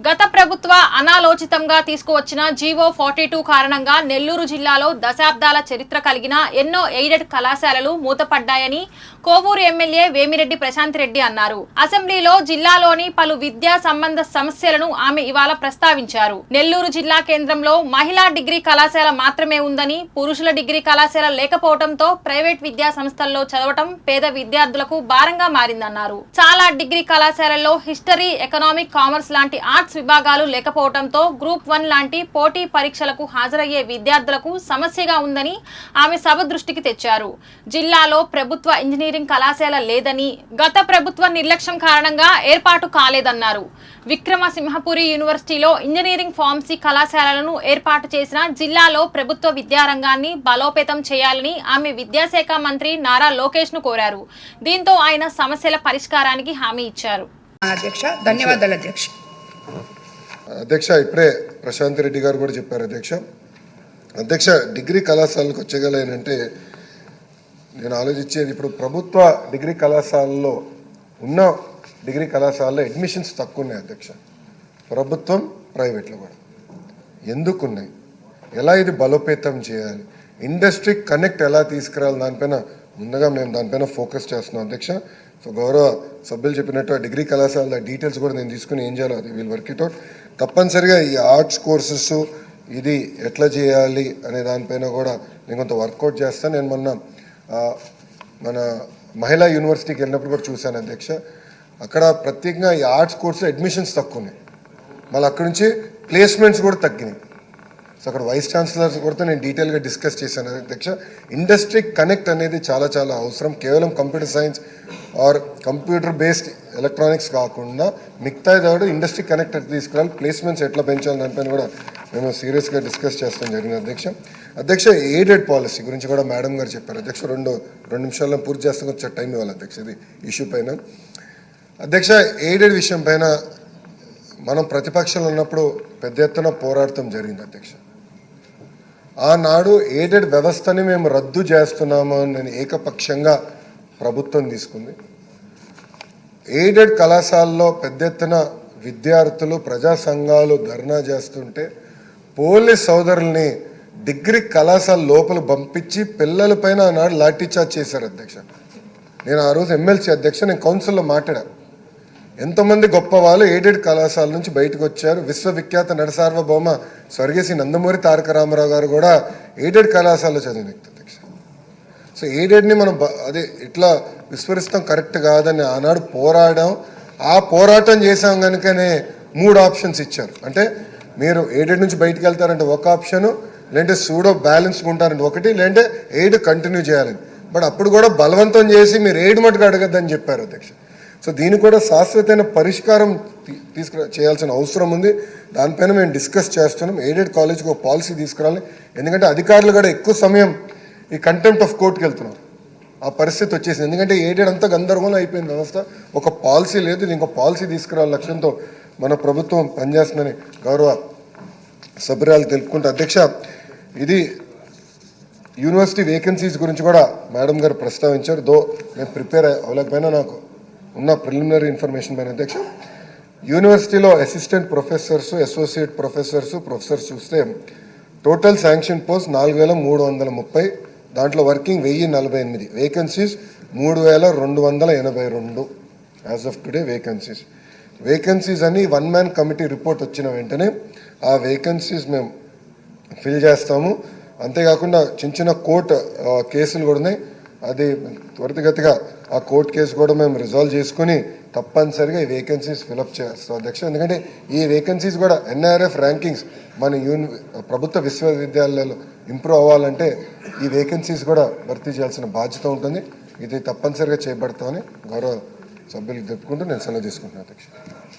గత ప్రభుత్వ అనాలోచితంగా తీసుకువచ్చిన జీవో 42 కారణంగా నెల్లూరు జిల్లాలో దశాబ్దాల చరిత్ర కలిగిన ఎన్నో ఎయిడెడ్ కళాశాలలు మూతపడ్డాయని కోవూరు ఎమ్మెల్యే వేమిరెడ్డి ప్రశాంత్ రెడ్డి అన్నారు. అసెంబ్లీలో జిల్లాలోని పలు విద్యా సంబంధ సమస్యలను ఆమె ఇవాళ ప్రస్తావించారు. నెల్లూరు జిల్లా కేంద్రంలో మహిళా డిగ్రీ కళాశాల మాత్రమే ఉందని, పురుషుల డిగ్రీ కళాశాల లేకపోవడంతో ప్రైవేట్ విద్యా సంస్థల్లో చదవటం పేద విద్యార్థులకు భారంగా మారిందన్నారు. చాలా డిగ్రీ కళాశాలల్లో హిస్టరీ, ఎకనామిక్, కామర్స్ లాంటి ఆర్ట్స్ విభాగాలు లేకపోవడంతో గ్రూప్ 1 లాంటి పోటీ పరీక్షలకు హాజరయ్యే విద్యార్థులకు సమస్యగా ఉందని ఆమె సభ దృష్టికి తెచ్చారు. జిల్లాలో ప్రభుత్వ ఇంజనీరింగ్ కళాశాల లేదని, గత ప్రభుత్వ నిర్లక్ష్యం కారణంగా ఏర్పాటు కాలేదన్నారు. విక్రమసింహపురి యూనివర్సిటీలో ఇంజనీరింగ్ ఫార్మసీ కళాశాలలను ఏర్పాటు చేసిన జిల్లాలో ప్రభుత్వ విద్యారంగాన్ని బలోపేతం చేయాలని ఆమె విద్యాశాఖ మంత్రి నారా లోకేష్ ను కోరారు. దీంతో ఆయన సమస్యల పరిష్కారానికి హామీ ఇచ్చారు. అధ్యక్ష, ధన్యవాదాలు అధ్యక్ష. అధ్యక్ష, ఇప్పుడే ప్రశాంత్ రెడ్డి గారు కూడా చెప్పారు. అధ్యక్ష డిగ్రీ కళాశాలకు వచ్చగలేనంటే నేను ఆలోచించేది, ఇప్పుడు ప్రభుత్వ డిగ్రీ కళాశాలలో ఉన్న డిగ్రీ కళాశాలలో అడ్మిషన్స్ తక్కువ ఉన్నాయి అధ్యక్ష. ప్రభుత్వం, ప్రైవేట్లో కూడా ఎందుకున్నాయి, ఎలా ఇది బలోపేతం చేయాలి, ఇండస్ట్రీ కనెక్ట్ ఎలా తీసుకురావాలి, దానిపైన ముందుగా మేము దానిపైన ఫోకస్ చేస్తున్నాం అధ్యక్ష. సో గౌరవ సభ్యులు చెప్పినట్టు ఆ డిగ్రీ కళాశాల డీటెయిల్స్ కూడా నేను తీసుకుని ఏం చేయాలో అది వీళ్ళు వర్క్ ఇట్ అవుట్. తప్పనిసరిగా ఈ ఆర్ట్స్ కోర్సెస్ ఇది ఎట్లా చేయాలి అనే దానిపైన కూడా నేను కొంత వర్కౌట్ చేస్తాను. నేను మన మహిళా యూనివర్సిటీకి వెళ్ళినప్పుడు కూడా చూశాను అధ్యక్ష. అక్కడ ప్రత్యేకంగా ఈ ఆర్ట్స్ కోర్సు అడ్మిషన్స్ తక్కువ ఉన్నాయి, మళ్ళీ అక్కడి నుంచి ప్లేస్మెంట్స్ కూడా తగ్గినాయి. సో అక్కడ వైస్ ఛాన్సలర్స్ కూడా నేను డీటెయిల్గా డిస్కస్ చేశాను అధ్యక్ష. ఇండస్ట్రీ కనెక్ట్ అనేది చాలా చాలా అవసరం. కేవలం computer science or computer based electronics కాకుండా మిగతా కూడా ఇండస్ట్రీ కనెక్ట్ తీసుకురావాలి, ప్లేస్మెంట్స్ ఎట్లా పెంచాలి దానిపైన కూడా మేము సీరియస్గా డిస్కస్ చేస్తాం జరిగింది అధ్యక్ష. ఎయిడెడ్ పాలసీ గురించి కూడా మేడం గారు చెప్పారు అధ్యక్ష. రెండు నిమిషాల్లో పూర్తి చేస్తాం, కొంచెం టైం ఇవ్వాలి అధ్యక్ష ఇది ఇష్యూ పైన. అధ్యక్ష, ఎయిడెడ్ విషయం పైన మనం ప్రతిపక్షంలో ఉన్నప్పుడు పెద్ద ఎత్తున పోరాటం జరిగింది అధ్యక్ష. ఆనాడు ఎయిడెడ్ వ్యవస్థని మేము రద్దు చేస్తున్నాము అని ఏకపక్షంగా ప్రభుత్వం తీసుకుంది. ఎయిడెడ్ కళాశాలలో పెద్ద ఎత్తున విద్యార్థులు, ప్రజా సంఘాలు ధర్నా చేస్తుంటే పోలీస్ సోదరుల్ని డిగ్రీ కళాశాల లోపల పంపించి పిల్లలపైన ఆనాడు లాఠీచార్జ్ చేశారు అధ్యక్ష. నేను ఆ రోజు ఎమ్మెల్సీ అధ్యక్ష, నేను కౌన్సిల్లో మాట్లాడాను. ఎంతోమంది గొప్ప వాళ్ళు ఎయిడెడ్ కళాశాల నుంచి బయటకు వచ్చారు. విశ్వవిఖ్యాత నటసార్వభౌమ స్వర్గీయ నందమూరి తారక రామారావు గారు కూడా ఎయిడెడ్ కళాశాలలో చదివిన వ్యక్తి అధ్యక్ష. సో ఎయిడెడ్ని మనం అదే ఇట్లా విస్మరిస్తాం కరెక్ట్ కాదని ఆనాడు పోరాడాం. ఆ పోరాటం చేసాం కనుకనే 3 ఆప్షన్స్ ఇచ్చారు. అంటే మీరు ఎయిడెడ్ నుంచి బయటకు వెళ్తారంటే ఒక ఆప్షను, లేదంటే సూడో బ్యాలెన్స్గా ఉంటారంటే ఒకటి, లేదంటే ఎయిడ్ కంటిన్యూ చేయాలని. బట్ అప్పుడు కూడా బలవంతం చేసి మీరు ఎయిడ్ మటుకు అడగద్దని చెప్పారు అధ్యక్ష. సో దీనికి కూడా శాశ్వతమైన పరిష్కారం చేయాల్సిన అవసరం ఉంది. దానిపైన మేము డిస్కస్ చేస్తున్నాం. ఎయిడెడ్ కాలేజ్కి ఒక పాలసీ తీసుకురావాలి. ఎందుకంటే అధికారులు కూడా ఎక్కువ సమయం ఈ కంటెంప్ట్ ఆఫ్ కోర్టుకి వెళ్తున్నారు. ఆ పరిస్థితి వచ్చేసింది. ఎందుకంటే ఎయిడెడ్ అంతా గందరగోళం అయిపోయింది వ్యవస్థ. ఒక పాలసీ లేదు, ఇంకో పాలసీ తీసుకురావాలి లక్ష్యంతో మన ప్రభుత్వం పనిచేస్తుందని గౌరవ సభ్యురాలు తెలుపుకుంటూ అధ్యక్ష, ఇది యూనివర్సిటీ వేకెన్సీస్ గురించి కూడా మేడం గారు ప్రస్తావించారు. నేను ప్రిపేర్ అవ్వలేకపోయినా నాకు ఉన్న ప్రిలిమినరీ ఇన్ఫర్మేషన్ పైన అధ్యక్ష, యూనివర్సిటీలో అసిస్టెంట్ ప్రొఫెసర్స్, అసోసియేట్ ప్రొఫెసర్స్ చూస్తే టోటల్ శాంక్షన్ పోస్ట్ 4330, దాంట్లో working 1048, vacancies 3282 as of today vacancies అని 1 మ్యాన్ కమిటీ రిపోర్ట్ వచ్చిన వెంటనే ఆ వేకెన్సీస్ మేము ఫిల్ చేస్తాము. అంతేకాకుండా చిన్న కోర్టు కేసులు కూడా ఉన్నాయి. అది త్వరితగతిగా ఆ కోర్టు కేసు కూడా మేము రిజాల్వ్ చేసుకుని తప్పనిసరిగా ఈ వేకెన్సీస్ ఫిలప్ చేస్తాం అధ్యక్ష. ఎందుకంటే ఈ వేకెన్సీస్ కూడా NIRF ర్యాంకింగ్స్ మన ప్రభుత్వ విశ్వవిద్యాలయాల్లో ఇంప్రూవ్ అవ్వాలంటే ఈ వేకెన్సీస్ కూడా భర్తీ చేయాల్సిన బాధ్యత ఉంటుంది. ఇది తప్పనిసరిగా చేపడతామని గౌరవ సభ్యులకు చెప్పుకుంటూ నేను సెలవు తీసుకుంటున్నాను అధ్యక్ష.